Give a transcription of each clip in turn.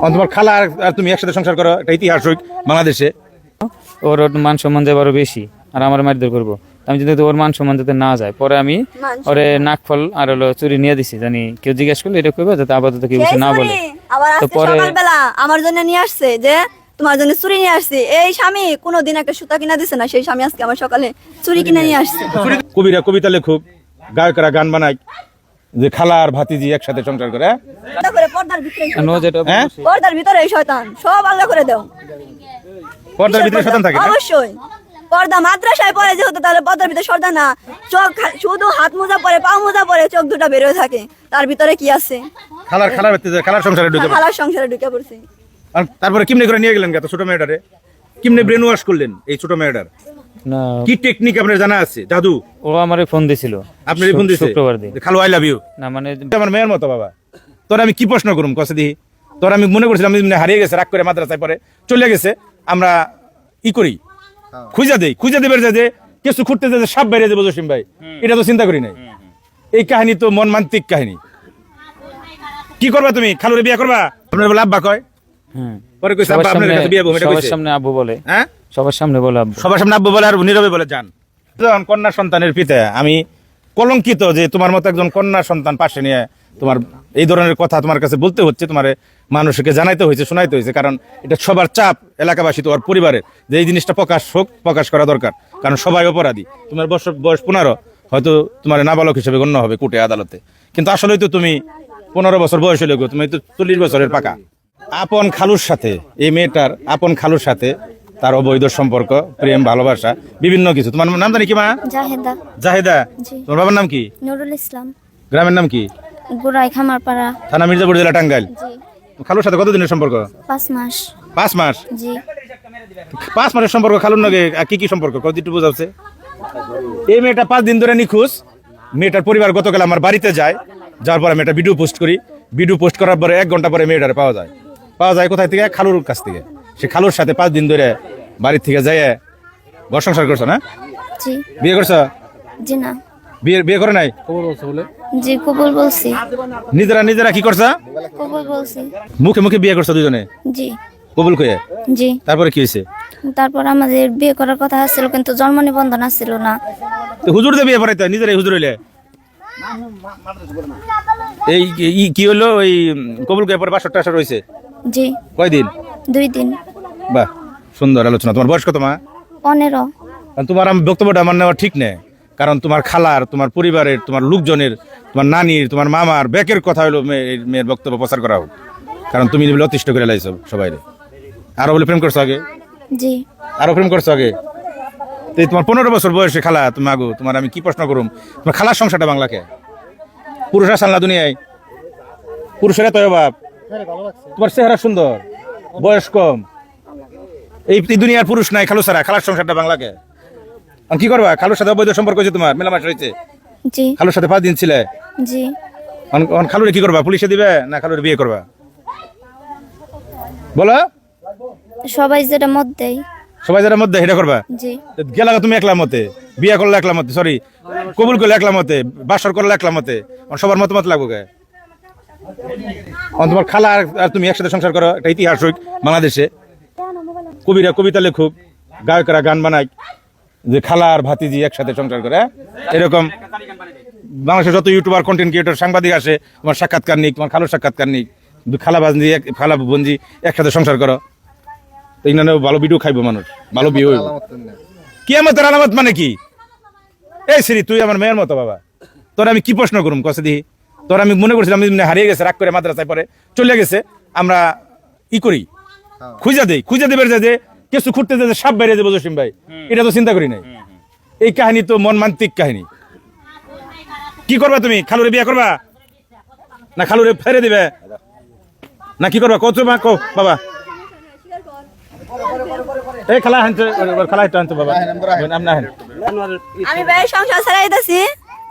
তোমার খালা আর তুমি একসাথে সংসার করো, এটা ইতিহাস বাংলাদেশে। ওর মান সম্মান দেয় আরো বেশি, আর আমার মারধর করবো। আমি যদি ওর মান সম্মান যাতে না যায়, পরে আমি ওরে নাকফল আর হলো চুরি নিয়ে দিছি, জানি কেউ জিজ্ঞেস করলে এটা করবে যাতে আপাতত কেউ কিছু না বলে। তো পরে সকালবেলা আমার জন্য নিয়ে আসছে যে তোমার জন্য চুরি নিয়ে আসছি। এই স্বামী কোনোদিন একটা সুতা কিনা দিছে না, সেই স্বামী আজকে আমার সকালে চুরি কিনে নিয়ে আসছে। কবিরা কবিতা লেখুক, গায়করা গান বানায় যে খালা আর ভাতিজি একসাথে সংসার করে। পর্দার ভিতরে এই শয়তান সব আল্লাহ করে দাও। পর্দার ভিতরে শয়তান থাকে অবশ্যই। পর্দা মাদ্রাসায় পড়ে যেহেতু, তাহলে পর্দার ভিতরে শয়তান না। চোখ শুধু হাত মোজা পরে, পা মোজা পরে, চোখ দুটা বের হয়ে থাকে, তার ভিতরে কি আছে? খালার সংসারে ঢুকে, খালার সংসারে ঢুকে পড়ছে। তারপরে কিমনে করে নিয়ে গেলেন ছোট মেয়েটারে? কিমনে ব্রেন ওয়াশ করলেন এই ছোট মেয়েটার? না কি টেকনিক আপনার জানা আছে? জাদু? ও আমারে ফোন দিছিল, আপনারই ফোন দিছে শুক্রবার দিন। খালু আই লাভ ইউ। না মানে আমার মেয়ের মতো বাবা। তোর আমি কি প্রশ্ন করুম কসে দিহি? তোর আমি মনে করছিলাম হারিয়ে গেছে, রাগ করে মাদ্রাসায় পরে চলে গেছে। আমরা ই করি, খুঁজা দেবের যে কিছু খুঁড়তে যে সাপ বাইরে যাবো জসিম ভাই, এটা তো চিন্তা করি নাই। এই কাহিনী তো মন মান্তিক কাহিনী। কি করবা তুমি? খালুরে বিয়ে করবা? আপনার বলে আব্বা কয়, পরে কইছে আব্বা আপনার কাছে বিয়ে হবে, সবার সামনে আব্বু বলে। হ্যাঁ, সবার সামনে বলে আব্বু, সবার সামনে আব্বু বলে আর নীরবে বলে যান। যখন কন্যা সন্তানের পিতা, আমি কলঙ্কিত যে তোমার মতো একজন কন্যা সন্তান পাশে নিয়ে তোমার এই ধরনের কথা তোমার কাছে বলতে হচ্ছে, তোমার মানুষকে জানাইতে হয়েছে, শোনাইতে হয়েছে। কারণ এটা সবার চাপ, এলাকাবাসী তোমার পরিবারের, যে এই জিনিসটা প্রকাশ করা দরকার। কারণ সবাই অপরাধী। তোমার বয়স 15, হয়তো তোমার নাবালক হিসেবে গণ্য হবে কোর্টে আদালতে, কিন্তু আসলেই তো তুমি 15 বছর বয়স হলে তুমি তো 40 বছরের পাকা। আপন খালুর সাথে, এই মেয়েটার আপন খালুর সাথে তার অবৈধ সম্পর্ক, প্রেম, ভালোবাসা, বিভিন্ন কিছু। তোমার নাম জানি কি মা? জাহেদা। জাহেদা। তোমার বাবার নাম কি? নুরুল ইসলাম। গ্রামের নাম কি? গোড়াই খামারপাড়া, থানা মির্জাপুর, জেলা টাঙ্গাইল। খালুর সাথে কতদিনের সম্পর্ক? 5 মাস। 5 মাস? জি। 5 মাসের সম্পর্ক খালুর নাকি কি কি সম্পর্ক কতটুকু বোঝাচ্ছে? এই মেয়েটা 5 দিন ধরে নিখোঁজ। মেয়েটার পরিবার গতকাল আমার বাড়িতে যায়, যাওয়ার পরে মেয়েটা ভিডিও পোস্ট করি। ভিডিও পোস্ট করার পরে 1 ঘন্টা পরে মেয়েটারে পাওয়া যায় কোথায় থেকে? খালুর কাছ থেকে। সে খালুর সাথে 5 দিন ধরে বাড়ি থেকে যায় ঘর সংসার করছো না? জি। বিয়ে করছো? জি না। বিয়ে করে নাই? জি কবুল বলছি। নিজেরা কি করছো? কবুল বলছি। মুখে বিয়ে করছো দুজনে? জি। কবুল কয়ে? জি। তারপরে কি হয়েছে? তারপর আমাদের বিয়ে করার কথা ছিল, কিন্তু জন্ম নিবন্ধন ছিল না। তো হুজুর দিয়ে বিয়ে পড়াইতে, নিজেরাই হুজুর হইলে? এই কি হলো? ওই কবুল কয়ে পরে 500 টাকা রয়েছে? জি। কয়দিন? 2 দিন। বাহ, সুন্দর আলোচনা। তোমার বয়স কত মা? 15। তোমার আমি বক্তব্যটা আমার নেওয়া ঠিক নেই, কারণ তোমার খালার, তোমার পরিবারের, তোমার লোকজনের, তোমার নানির, তোমার মামার ব্যাকের কথা হলো মেয়ের বক্তব্য প্রচার করা হোক। কারণ তুমি বলে অতিষ্ঠ করে লাইছো সবাই। আরো বলে প্রেম করছো আগে? জি। আরো প্রেম করছো আগে? তোমার 15 বছর বয়সে খালা তুমি আগো, তোমার আমি কি প্রশ্ন করুম? তোমার খালার সংসারটা বাংলাকে পুরুষ আসাল না দুনিয়ায়? পুরুষেরা তো অভাব। তোমার চেহারা সুন্দর, বয়স কম, এই দুনিয়ার পুরুষ নাই খালু ছাড়া। খালার সংসারটা বাংলাকে কি করবা? খালুর সাথে অবৈধ সম্পর্ক হয়েছে তোমার, মেলামেশা হয়েছে। জি। খালুর সাথে 5 দিন ছিলে? জি। খালুরে কি করবা? পুলিশে দিবে না খালুরে বিয়ে করবা? বলো। সবাই যেটা মত দেয়, সবাই যারা মধ্যে এটা করবা? জি। গেলা তুমি একলা মতে, বিয়ে করলে একলা মতে, সরি কবুল করলে একলা মতে, বাসর করলে একলা মতে, সবার মতামত লাগবো কে? তোমার খালা আর তুমি একসাথে সংসার করো, এটা ইতিহাস বাংলাদেশে। কবিরা কবিতা লেখুক, গায়করা গান বানায় যে খালা আর ভাতিজি একসাথে সংসার করে। এরকম বাংলাদেশের যত ইউটিউবার, কন্টেন্ট ক্রিয়েটর, সাংবাদিক আসে, তোমার সাক্ষাৎকার নিক, তোমার খালুর সাক্ষাৎকার নিক, খালা বোনজি একসাথে সংসার করো। ভালো ভিডিও খাইবো মানুষ, ভালো বিয়ে হইব। কিয়ামতের আলামত মানে কি? এই শ্রী, তুই আমার মেয়ের মতো বাবা। তোর আমি কি প্রশ্ন করুম কসে দিহি? তোর আমি মনে করছিলাম হারিয়ে গেছে, রাগ করে মাদ্রাসায় পরে চলে গেছে। আমরা ই করি, খুঁজা দেবের যে কিছু খুঁড়তে যে সাপ বাইরে যাবো জসিম ভাই, এটা তো চিন্তা করি নাই। এই কাহিনী তো মন মান্তিক কাহিনী। কি করবা তুমি? খালুরে বিয়ে করবা না খালুরে ফেরে দিবে না কি করবা? কত মা কো বাবা। এই খালা হানতে, খালা হানতে বাবা। আমি ভাই সংসার ছাড়াইতেছি,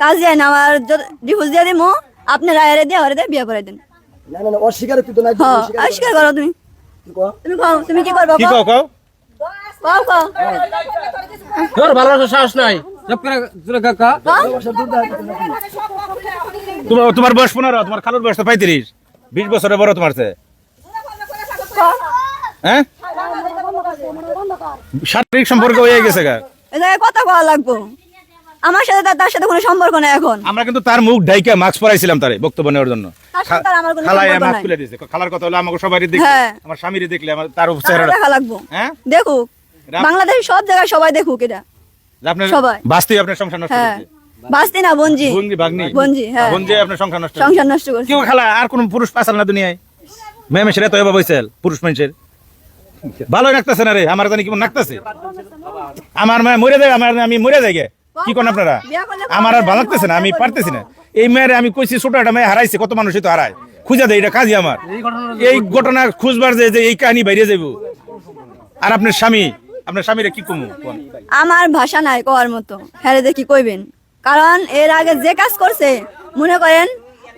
কাজ যায় না আমার, ডিভোর্স দিয়ে দিমু, আপনার আয়ারে দিয়ে হরে দিয়ে বিয়ে করে দেন। না না অস্বীকার তুই তো নাই। হ্যাঁ, অস্বীকার করো তুমি। তুমি কও, তুমি কি করবা? কি কও? কও কও। তোর ভালো সাহস নাই। জব করে জোরে কাকা। তোমার বয়স 15, তোমার খালুর বয়স তো 35, 20 বছরের বড় তোমার চেয়ে। হ্যাঁ শারীরিক সম্পর্ক হয়ে গেছে গা। এই জায়গায় কথা বলা লাগবো, আমার সাথে তার সাথে কোনো সম্পর্ক নাই এখন। আমরা কিন্তু তার মুখ ঢাইকা মাস্ক পরাইছিলাম তারে বক্তব্য নেওয়ার জন্য। তার সাথে আর আমার কোনো খালায় সম্পর্ক মাস্ক নাই। খুলে দিয়েছে। খালার কথা হলো আমাকে সবারই দেখলে, হ্যাঁ। আমার স্বামীরই দেখলে, আমার তার তারও চেহারা দেখা লাগবো, হ্যাঁ দেখুক বাংলাদেশ সব জায়গায় সবাই দেখুক এটা। আপনার সবাই। বাস্তবে আপনার সংসার নষ্ট হ্যাঁ, করেছে। বাস্তি না বঞ্জি, বঙ্গি ভাগ্নি বঞ্জি, হ্যাঁ। বঞ্জি আপনার সংসার নষ্ট করেছে। সংসার নষ্ট করছে। কেউ খালা আর কোন পুরুষ পাসাল না দুনিয়ায়, মেয়ে মেশে তো এবার বইছেল পুরুষ মানুষের ভালো নাকতেছে না রে, আমার জানি কেমন নাকতেছে। আমার মেয়ে মরে যায়, আমি মরে যাই গে। কি করেন আপনারা? আমার আর ভালো লাগতেছে না, আমি পারতেছি না। এই মেয়ের আমি কইছি ছোট একটা মেয়ে হারাইছে, কত মানুষই তো হারায়, খুঁজে দেয়, এটা কাজই আমার। এই ঘটনা খুঁজবার যে এই কাহিনী বাইরে যাইব। আর আপনার স্বামীরা কি কমু? আমার ভাষা নাই কওয়ার মতো, হ্যাঁ দেখি কইবেন। কারণ এর আগে যে কাজ করছে, মনে করেন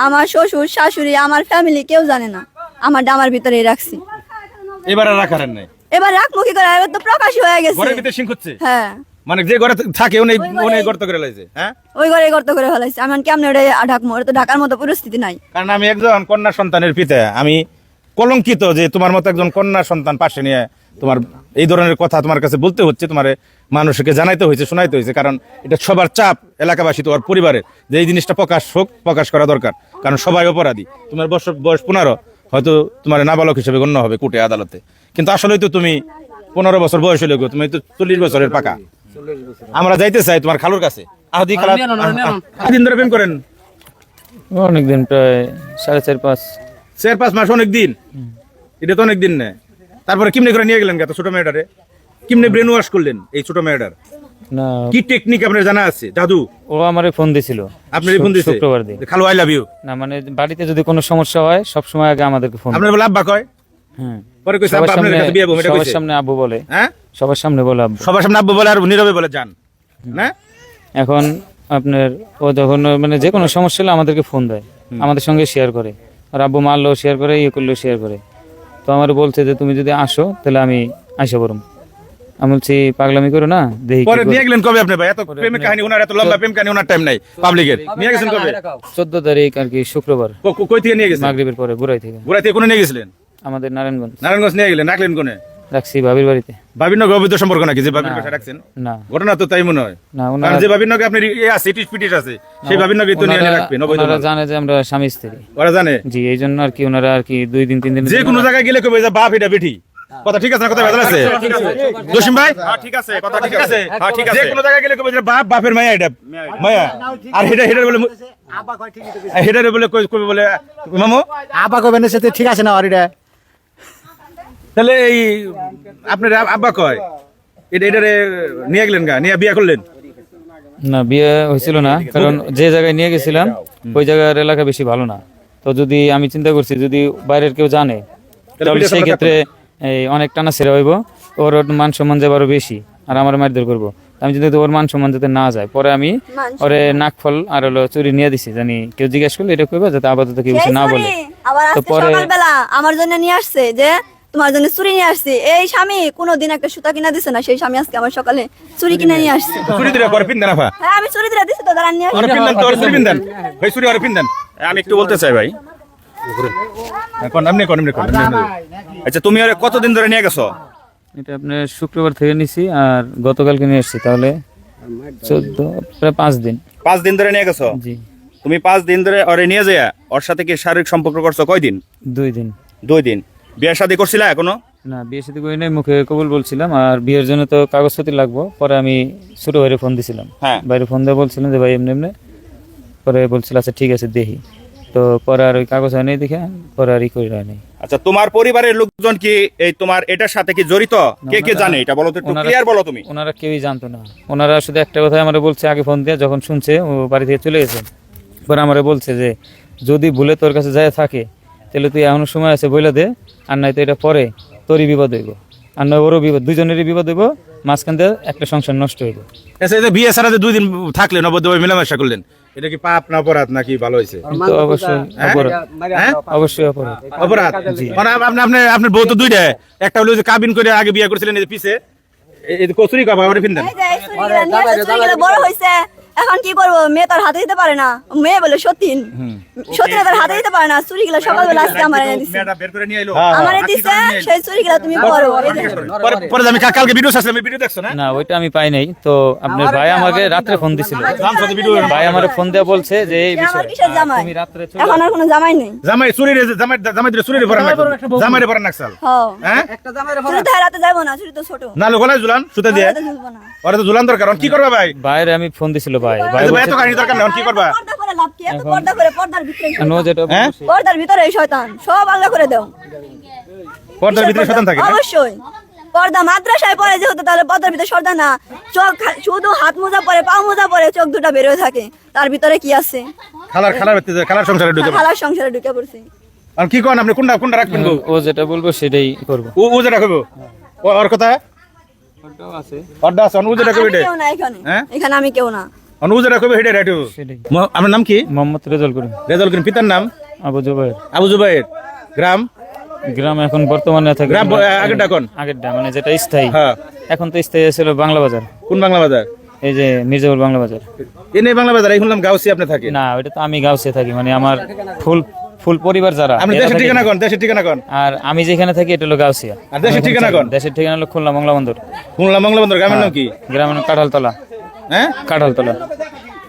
আমার শ্বশুর শাশুড়ি আমার ফ্যামিলি কেউ জানে না, আমার ডামার ভিতরে রাখছি। এবার আর রাখার নাই, এবার রাখবো কি করে, এবার তো প্রকাশ হয়ে গেছে। ঘরের ভিতরে সিং হচ্ছে, হ্যাঁ, মানে যে ঘরে থাকে উনি গর্ত করে লাইছে। হ্যাঁ, ওই ঘরে গর্ত করে ফেলাইছে। আমি কেমন ওটা ঢাকবো, ওটা তো ঢাকার মতো পরিস্থিতি নাই। কারণ আমি একজন কন্যা সন্তানের পিতা, আমি কলঙ্কিত যে তোমার মতো একজন কন্যা সন্তান পাশে নিয়ে তোমার এই ধরনের কথা তোমার কাছে বলতে হচ্ছে, তোমার মানুষকে জানাইতে হয়েছে, শোনাইতে হয়েছে। কারণ এটা সবার চাপ, এলাকাবাসী, তোমার পরিবারের, যে এই জিনিসটা প্রকাশ করা দরকার। কারণ সবাই অপরাধী। তোমার বয়স 15, হয়তো তোমার নাবালক হিসেবে গণ্য হবে কোর্টে আদালতে, কিন্তু আসলেই তো তুমি 15 বছর বয়স হলে তুমি তো 40 বছরের পাকা। আমরা যাইতে চাই তোমার খালুর কাছে। আহদি খালা দিন ধরে প্রেম করেন? অনেকদিন, প্রায় 4.5 4-5 মাস, অনেক দিন। এটা তো অনেক দিন না। তারপরে কিমনে করে নিয়ে গেলেন ছোট মেয়েটারে? কিমনে ব্রেন ওয়াশ করলেন এই ছোট মেয়েটার? না, কি টেকনিক আপনার জানা আছে? জাদু? ও আমারে ফোন দিছিল আপনার ফোন দিছে শুক্রবার দিন। খালু আই লাভ ইউ। না মানে বাড়িতে যদি কোনো সমস্যা হয় সবসময় আগে আমাদেরকে ফোন। আপনার বলে আব্বা কয়? হ্যাঁ, পরে কইছে সবার আব্বা আপনার সামনে, কাছে বিয়ে হবে, এটা সবার কইছে? সামনে আব্বু বলে। হ্যাঁ, সবার সামনে বলে আব্বু। সবার সামনে আব্বু বলে আর নীরবে বলে জান না? এখন আপনার ও যখন মানে যে কোনো সমস্যা হলে আমাদেরকে ফোন দেয়, আমাদের সঙ্গে শেয়ার করে। আর আব্বু মারলেও শেয়ার করে, ইয়ে করলেও শেয়ার করে। তো আমার বলছে যে তুমি যদি আসো তাহলে আমি আইসা পড়ম। আমি বলছি পাগলামি করো না, দেখি কি পরে করি। নিয়ে গেলেন কবে আপনি ভাই? এত প্রেমের কাহিনী ওনার, এত লম্বা প্রেম কাহিনী ওনার টাইম নাই পাবলিকের। নিয়ে গেছেন কবে? 14 তারিখ আর কি, শুক্রবার কই থেকে নিয়ে গেছেন? মাগরিবের পরে বুড়াই থেকে। গোড়া থেকে কোনে নিয়ে গেছিলেন? আমাদের নারায়ণগঞ্জ নারায়ণগঞ্জ নিয়ে গেলেন, রাখলেন কোনে? রাখছি ভাবির বাড়িতে। ভাবির নগে অবৈধ সম্পর্ক নাকি যে ভাবির বাসায় রাখছেন? না ঘটনা তো তাই মনে হয়। না, কারণ ওনারা যে ভাবির নগে আপনার আছে, ইটিস পিটিস আছে, সেই ভাবির নগে তো নিয়ে রাখবেন অবৈধ। ওনারা জানে যে আমরা স্বামী স্ত্রী। ওরা জানে? জি, এই জন্য আর কি ওনারা আর কি 2 দিন 3 দিন যে কোনো জায়গায় গেলে কবে যে বাপ এটা বেটি, কথা ঠিক আছে না? কথা ভেজাল আছে জসিম ভাই? হ্যাঁ ঠিক আছে, কথা ঠিক আছে। হ্যাঁ ঠিক আছে, যে কোনো জায়গায় গেলে কবে যে বাপের মায়া, এটা মায়া। আর হেডার বলে হেডারে বলে কবে বলে মামু আব্বা কবেন সাথে ঠিক আছে না? আর এটা তাহলে এই আপনার আব্বা কয় এটারে নিয়ে গেলেন গা, নিয়ে বিয়ে করলেন? না, বিয়ে হয়েছিল না, কারণ যে জায়গায় নিয়ে গেছিলাম ওই জায়গার এলাকা বেশি ভালো না। তো যদি আমি চিন্তা করছি যদি বাইরের কেউ জানে তাহলে সেই ক্ষেত্রে এই অনেক টানা ছেড়ে হইব, ওর মান সম্মান যাবে আরো বেশি, আর আমার মারধর করবো। আমি যদি ওর মান সম্মান যাতে না যায়, পরে আমি ওরে নাকফল আর হলো চুরি নিয়ে দিছি, জানি কেউ জিজ্ঞেস করলে এটা করবে যাতে আপাতত কেউ কিছু না বলে। আবার তো আজকে পরে সকালবেলা আমার জন্য নিয়ে আসছে যে তোমার জন্য চুরি নিয়ে আসছি। এই স্বামী কোনোদিন একটা সুতা কিনা দিছে না, সেই স্বামী আজকে আমার সকালে চুরি কিনে নিয়ে আসছে। চুরি দিলে করে পিন দেন আপা? হ্যাঁ, আমি চুরি দিয়ে দিছি তো, দাঁড়ান নিয়ে আসছি। ওরে পিন দেন তো, ওরে চুরি পিন দেন ভাই, চুরি ওরে পিন দেন। আমি একটু বলতে চাই ভাই, এখন আপনি কোন আচ্ছা তুমি ওরে কতদিন ধরে নিয়ে গেছো? এটা আপনার শুক্রবার থেকে নিছি আর গতকালকে নিয়ে এসেছি, তাহলে 14 প্রায় 5 দিন। 5 দিন ধরে নিয়ে গেছো? জি, তুমি 5 দিন ধরে ওরে নিয়ে যায় ওর সাথে কি শারীরিক সম্পর্ক করছো? কয়দিন? 2 দিন। 2 দিন। বিয়ে শাদী করছিলা এখনো? না, বিয়ে সাথে করি নাই, মুখে কবুল বলছিলাম। আর বিয়ের জন্য তো কাগজপত্র লাগবো। পরে আমি ছোট ভাইরে ফোন দিছিলাম, হ্যাঁ। বাইরে ফোন দিয়ে বলছিলাম যে ভাই এমনি এমনি। পরে বলছিল আচ্ছা ঠিক আছে দেখি। তো পরে আর ওই কাগজ হয় নাই দেখে পরে আর ই করি নাই। আচ্ছা, তোমার পরিবারের লোকজন কি এই তোমার এটার সাথে কি জড়িত? কে কে জানে এটা বলো তো, একটু ক্লিয়ার বলো তুমি। ওনারা কেউই জানতো না। ওনারা শুধু একটা কথা আমারে বলছে আগে ফোন দিয়ে, যখন শুনছে ও বাড়ি থেকে চলে গেছে, পরে আমারে বলছে যে যদি ভুলে তোর কাছে যায় থাকে তাহলে তুই এমন সময় আছে বইলা দে, আর নাই তো এটা পরে তোরই বিপদ হইব, আর নয় ওরও বিপদ, দুজনেরই বিপদ হইব, মাঝখান দিয়ে একটা সংসার নষ্ট হইব। আচ্ছা, এই যে বিয়ে ছাড়া যে 2 দিন থাকলেন, অবৈধভাবে মেলামেশা করলেন, এটা কি পাপ না অপরাধ নাকি ভালো হয়েছে? কিন্তু অবশ্যই অপরাধ, হ্যাঁ অবশ্যই অপরাধ। অপরাধ। মানে আপনার বউ তো 2টা, একটা হলো যে কাবিন করে আগে বিয়ে করেছিলেন, এই যে পিছে এই যে কচুরি কাবা ওরে পিন দেন। এই যে এই চুরিগুলা নিয়ে আসছে, চুরিগুলা বড় হইছে, এখন কি করবো, মেয়ে তার হাতে দিতে পারে না, মেয়ে বলে সতীন, সতীন তার হাতে দিতে পারে না, চুরিগুলো সকালবেলা আজকে আমার এনে দিচ্ছে, আমার দিচ্ছে সেই চুরিগুলো তুমি করো। এই দেখো। পরে আমি কালকে ভিডিও আসলে আমি ভিডিও দেখছো না? না ওইটা আমি পাই নাই। তো আপনার ভাই আমাকে রাত্রে ফোন দিছিল, ভাই আমার ফোন দিয়ে বলছে যে এই আমার বিষয় কিসের জামাই, তুমি রাত্রে চলে এখন আর কোনো জামাই নেই। জামাই দিলে চুরির ভরা নাকসাল, জামাইরে ভরা নাকসাল। হ্যাঁ চুরি তো রাতে যাবো না, চুরি তো ছোট, না লো গলায় ঝুলান সুতা দিয়ে, রাতে ঝুলবো না। ওরা তো ঝুলান দরকার। কি করবা ভাই? বাইরে আমি ফোন দিছিল ভাই, ভাই ভাই বলছে এত কাহিনী দরকার নেই, কি করবা? পর্দা করে লাভ কি, এত পর্দা করে পর্দার ভিতরে, নো যেটা হ্যাঁ? বলছে। পর্দার ভিতরে এই শয়তান সব আলাদা করে দাও। পর্দার ভিতরে শয়তান থাকে না? অবশ্যই পর্দা মাদ্রাসায় পড়ে যেহেতু, তাহলে পর্দার ভিতরে শর্দা না, চোখ শুধু হাত মোজা পরে, পা মোজা পরে, চোখ দুটা বের হয়ে থাকে, তার ভিতরে কি আছে? খালার সংসারে ঢুকে খালার সংসারে ঢুকে পড়ছে। আর কি করেন আপনি? কোনটা রাখবেন গো? ও যেটা বলবো সেটাই করবো। ও যেটা কইবো ওর কথা আছে অর্ডা আছে ও যেটা আমি কইবে কেউ না এখানে, হ্যাঁ? এখানে আমি কেউ না। ও যেটা কইবে হেডে রাইটু। সেটাই। আপনার নাম কি? মোহাম্মদ রেজাল করিম, রেজাউল করিম। পিতার নাম? আবু জুবাইর। আবু জুবাইর। গ্রাম? গ্রাম এখন বর্তমানে থাকে গ্রাম আগেরটা কোন? আগেরটা মানে যেটা স্থায়ী, হ্যাঁ। এখন তো স্থায়ী ছিল বাংলা বাজার, কোন বাংলা বাজার? এই যে মির্জাপুর বাংলা বাজার। এনে বাংলা বাজার, এই শুনলাম গাউসি আপনি থাকেন। না ওইটা তো আমি গাউসে থাকি, মানে আমার ফুল ফুল পরিবার যারা আপনি এরা দেশের থাকে- ঠিকানা কোন? দেশের ঠিকানা কোন? আর আমি যেখানে থাকি এটা হলো গাউসিয়া। আর দেশের ঠিকানা কোন? দেশের ঠিকানা হলো খুলনা মংলা বন্দর, খুলনা মংলা বন্দর। গ্রামের নাম কি? গ্রামের কাঁঠালতলা, হ্যাঁ কাঁঠালতলা।